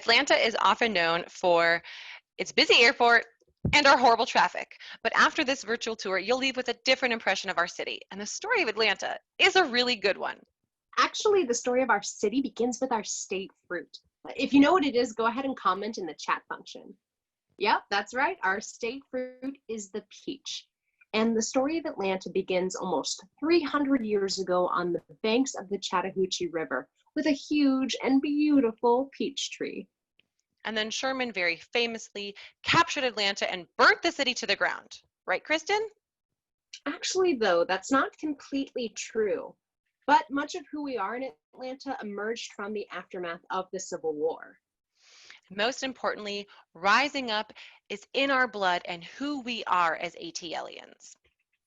Atlanta is often known for its busy airport and our horrible traffic. But after this virtual tour, you'll leave with a different impression of our city. And the story of Atlanta is a really good one. Actually, the story of our city begins with our state fruit. If you know what it is, go ahead and comment in the chat function. Yep, that's right. Our state fruit is the peach. And the story of Atlanta begins almost 300 years ago on the banks of the Chattahoochee River with a huge and beautiful peach tree. And then Sherman very famously captured Atlanta and burnt the city to the ground. Right, Kristen? Actually, though, that's not completely true. But much of who we are in Atlanta emerged from the aftermath of the Civil War. Most importantly, rising up is in our blood and who we are as ATLians.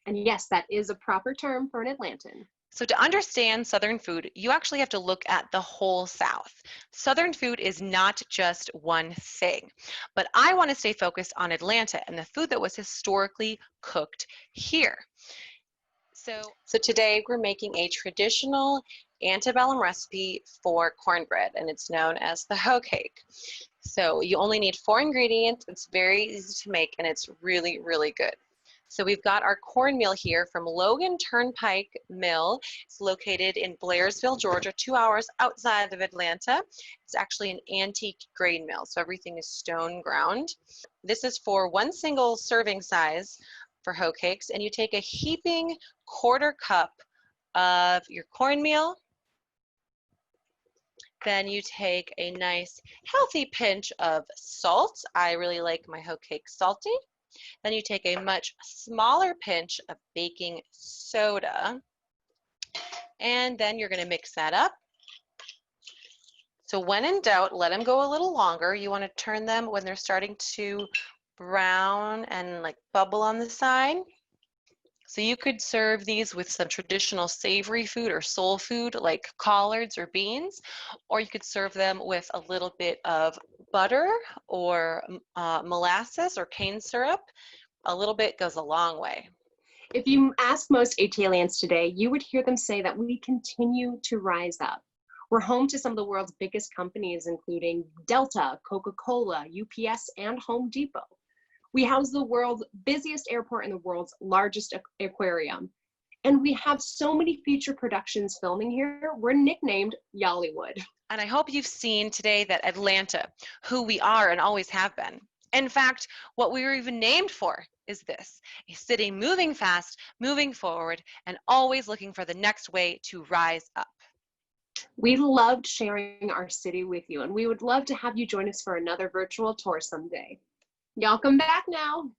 And yes, that is a proper term for an Atlantan. So to understand Southern food, you actually have to look at the whole South. Southern food is not just one thing, but I want to stay focused on Atlanta and the food that was historically cooked here. So today we're making a traditional antebellum recipe for cornbread, and it's known as the hoe cake. So you only need 4 ingredients. It's very easy to make, and it's really, really good. So we've got our cornmeal here from Logan Turnpike Mill. It's located in Blairsville, Georgia, 2 hours outside of Atlanta. It's actually an antique grain mill, so everything is stone ground. This is for 1 single serving size for hoe cakes, and you take a heaping 1/4 cup of your cornmeal. Then you take a nice healthy pinch of salt. I really like my hoe cake salty. Then you take a much smaller pinch of baking soda, and then you're going to mix that up. So when in doubt, let them go a little longer. You want to turn them when they're starting to brown and like bubble on the side. So you could serve these with some traditional savory food or soul food like collards or beans, or you could serve them with a little bit of butter or molasses or cane syrup. A little bit goes a long way. If you ask most ATLians today, you would hear them say that we continue to rise up. We're home to some of the world's biggest companies, including Delta, Coca-Cola, UPS, and Home Depot. We house the world's busiest airport and the world's largest aquarium. And we have so many feature productions filming here, we're nicknamed Yollywood. And I hope you've seen today that Atlanta, who we are and always have been. In fact, what we were even named for is this, a city moving fast, moving forward, and always looking for the next way to rise up. We loved sharing our city with you, and we would love to have you join us for another virtual tour someday. Y'all come back now.